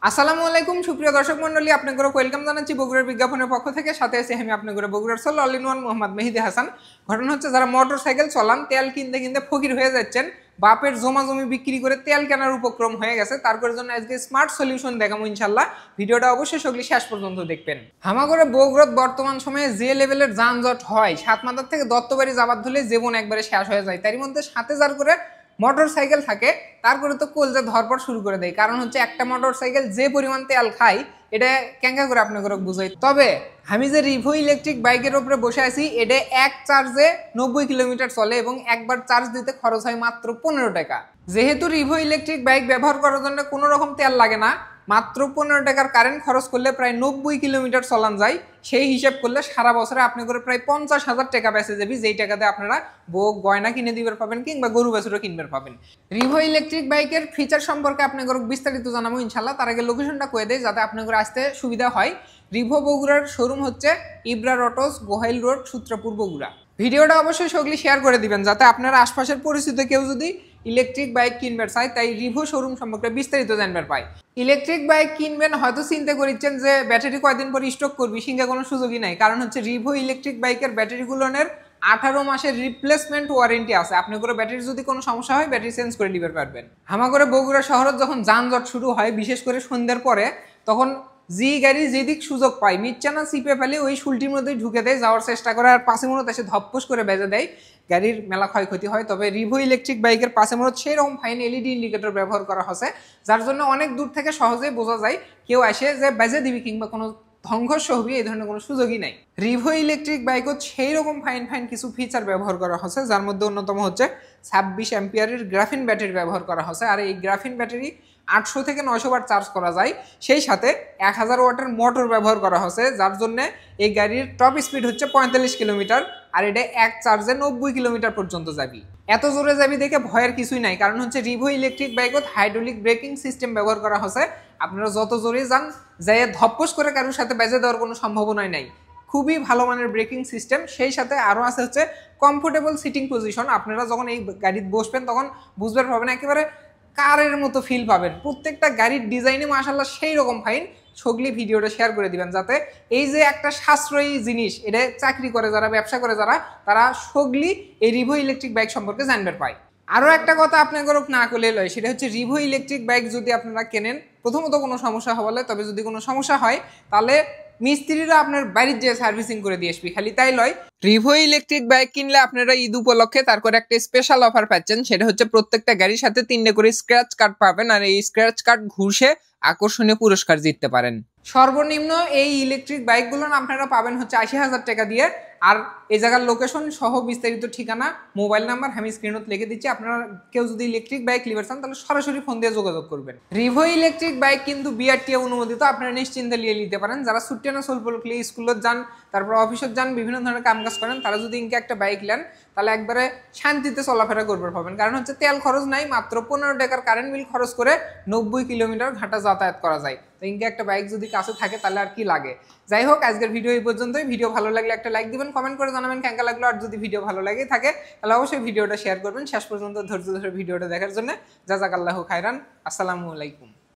আসসালামু আলাইকুম সুপ্রিয় দর্শক মণ্ডলী, আপনাদের ওয়েলকাম জানাচ্ছি বগুড়ার বিজ্ঞাপনের পক্ষ থেকে। সাথে আছি আমি আপনাদের বগুড়ার soul all in one Mohammad Mehedi Hasan. ঘটনা হচ্ছে, যারা মোটর সাইকেল চলান, তেল কিনতে কিনতে ফকির হয়ে যাচ্ছেন, বাপের জমা জমি বিক্রি করে তেল কেনার উপক্রম হয়ে গেছে, তারপর জন্য আজকে স্মার্ট সলিউশন দেখাবো ইনশাল্লাহ। ভিডিওটা অবশ্যই সকলে শেষ পর্যন্ত দেখবেন। হামাগড়ে বগুড়াত বর্তমান সময়ে যে লেভেলের যানজট হয়, সাতমাথার থেকে দত্তবাড়ি যাবার ধরলে জীবন একবারে শেষ হয়ে যায়। তারই মধ্যে সাথে যার করে মোটর সাইকেল থাকে, তারপরে তো কলজা ধরপড় শুরু করে দেয়। কারণ হচ্ছে, একটা মোটর সাইকেল যে পরিমাণ তেল খায়, এটা ক্যাঙ্কা করে আপনাকে বুঝাই। তবে আমি যে রিভো ইলেকট্রিক বাইকের উপরে বসে আছি, এটা এক চার্জে 90 কিলোমিটার চলে এবং একবার চার্জ দিতে খরচ হয় মাত্র 15 টাকা। যেহেতু রিভো ইলেকট্রিক বাইক ব্যবহার করার জন্য কোনো রকম তেল লাগে না, মাত্র 15 টাকার কারেন্ট খরচ করলে প্রায় 90 কিলোমিটার চলান যায়। সেই হিসাব করলে সারা বছরে আপনি করে প্রায় 50,000 টাকা বেঁচে যাবি, যেই টাকাতে আপনারা বউ গয়না কিনে দিবার পাবেন কিংবা গরু বাছুরও কিনবার পাবেন। রিভো ইলেকট্রিক বাইকের ফিচার সম্পর্কে আপনাদের বিস্তারিত জানাবো ইনশাল্লাহ। তার আগে লোকেশনটা কয়ে দেয় যাতে আপনাদের আসতে সুবিধা হয়। রিভো বগুড়ার শোরুম হচ্ছে ইব্রার অটোস, গোহাইল রোড, সূত্রাপুর, বগুড়া। ভিডিওটা অবশ্যই সকলে শেয়ার করে দিবেন যাতে আপনারা আশপাশের পরিচিত কেউ যদি ইলেকট্রিক বাইক কিনবার চায়, তাই রিভো শোরুম সম্পর্কে বিস্তারিত জানবার পায়। ইলেকট্রিক বাইক কিনবেন, হয়তো চিন্তা করছেন যে ব্যাটারি কয়দিন পর স্টক করবি, সিঙ্গা কোনো সুযোগই নাই। কারণ হচ্ছে, রিভো ইলেকট্রিক বাইকের ব্যাটারিগুলোর 18 মাসের রিপ্লেসমেন্ট ওয়ারেন্টি আছে। আপনি করে ব্যাটারি যদি কোনো সমস্যা হয়, ব্যাটারি চেঞ্জ করে নিতে পারবেন। হামাগড়ে বগুড়া শহরত যখন যানজট শুরু হয়, বিশেষ করে সন্ধ্যার পরে, তখন যে গাড়ি যেদিক সুযোগ পায় মিচ্ছানা চিপে ফেলে ওই শুলটির মধ্যেই ঢুকে দেয়, যাওয়ার চেষ্টা করে, আর পাশে মনে এসে ধপ্পস করে বেজে দেয়, গাড়ির মেলা ক্ষয়ক্ষতি হয়। তবে রিভো ইলেকট্রিক বাইকের পাশে মনে সেই রকম ফাইন এলইডি ইন্ডিকেটর ব্যবহার করা হয়েছে, যার জন্য অনেক দূর থেকে সহজেই বোঝা যায় কেউ আসে যে বেজে দিবি কিংবা কোনো সংঘর্ষ হবে, এই ধরনের কোনো সুযোগই নাই। রিভো ইলেকট্রিক বাইকও সেই রকম ফাইন কিছু ফিচার ব্যবহার করা হয়েছে, যার মধ্যে অন্যতম হচ্ছে 26 অ্যাম্পিয়ারের গ্রাফিন ব্যাটারি ব্যবহার করা হয়েছে। আর এই গ্রাফিন ব্যাটারি 800 থেকে 900 বার চার্জ করা যায়। সেই সাথে 1000 ওয়াটের মোটর ব্যবহার করা হয়েছে, যার জন্য এই গাড়ির টপ স্পিড হচ্ছে 45 কিলোমিটার, আর এটা এক চার্জে 90 কিলোমিটার পর্যন্ত যাবি। এত জোরে যাবি দেখে ভয়ের কিছুই নাই, কারণ হচ্ছে রিভো ইলেকট্রিক বাইকত হাইড্রোলিক ব্রেকিং সিস্টেম ব্যবহার করা হয়েছে। আপনারা যত জোরে যান, যাই ধপ্পস করে কারোর সাথে বেজে দেওয়ার কোনো সম্ভাবনাই নাই। খুবই ভালো মানের ব্রেকিং সিস্টেম। সেই সাথে আরও আছে হচ্ছে কমফোর্টেবল সিটিং পজিশন। আপনারা যখন এই গাড়িতে বসবেন তখন বুঝবার পাবেন, একেবারে কারের মতো ফিল পাবেন। প্রত্যেকটা গাড়ির ডিজাইনে মাশাআল্লাহ সেই রকম ফাইন। সগলি ভিডিওটা শেয়ার করে দিবেন যাতে এই যে একটা সাশ্রয়ী জিনিস, এটা চাকরি করে যারা, ব্যবসা করে যারা, তারা সগলি এই রিভো ইলেকট্রিক বাইক সম্পর্কে জানবার পায়। আরও একটা কথা আপনাদের না করলে লয়, সেটা হচ্ছে রিভো ইলেকট্রিক বাইক যদি আপনারা কেনেন, প্রথমত কোনো সমস্যা হলে, তবে যদি কোনো সমস্যা হয় তাহলে মিস্ত্রিরা আপনার বাড়ির যে সার্ভিসিং করে দিয়ে আসবি, খালি তাই লয়। রিভো ইলেকট্রিক বাইক কিনলে আপনারা ঈদ উপলক্ষে তার করে একটা স্পেশাল অফার পাচ্ছেন। সেটা হচ্ছে, প্রত্যেকটা গাড়ির সাথে 3টে করে স্ক্র্যাচ কার্ড পাবেন, আর এই স্ক্র্যাচ কার্ড ঘুষে আকর্ষণীয় পুরস্কার জিততে পারেন। সর্বনিম্ন এই ইলেকট্রিক বাইকগুলো আপনারা পাবেন হচ্ছে 80,000 টাকা দিয়ে। আর এই জায়গার লোকেশন সহ বিস্তারিত ঠিকানা, মোবাইল নাম্বার আমি স্ক্রিনত লিখে দিচ্ছি। আপনারা কেউ যদি ইলেকট্রিক বাইক নিতে চান, তাহলে সরাসরি ফোন দিয়ে যোগাযোগ করবেন। রিভো ইলেকট্রিক বাইক কিন্তু বিআরটিএ অনুমোদিত, আপনারা নিশ্চিন্তে নিয়ে নিতে পারেন। যারা ছুটি না স্বল্পকালীন স্কুলত যান, তারপর অফিসত যান, বিভিন্ন ধরনের কাম কাজ করেন, তারা যদি ইনকে একটা বাইক নেন, তাহলে একবারে শান্তিতে চলাফেরা করবে পাবেন। কারণ হচ্ছে, তেল খরচ নাই, মাত্র 15 টাকার কারেন্ট বিল খরচ করে 90 কিলোমিটার ঘাটা যাতায়াত করা যায়। তো ইনকে একটা বাইক যদি কাছে থাকে তাহলে আর কি লাগে। যাই হোক, আজকের ভিডিও এই পর্যন্তই। ভিডিও ভালো লাগলে একটা লাইক দিবেন, কমেন্ট করে জানাবেন কেঙ্কা লাগলো। আর যদি ভিডিও ভালো লাগে থাকে তাহলে অবশ্যই ভিডিওটা শেয়ার করবেন। শেষ পর্যন্ত ধৈর্য ধরে ভিডিওটা দেখার জন্য জাযাকাল্লাহু খাইরান। আসসালামু আলাইকুম।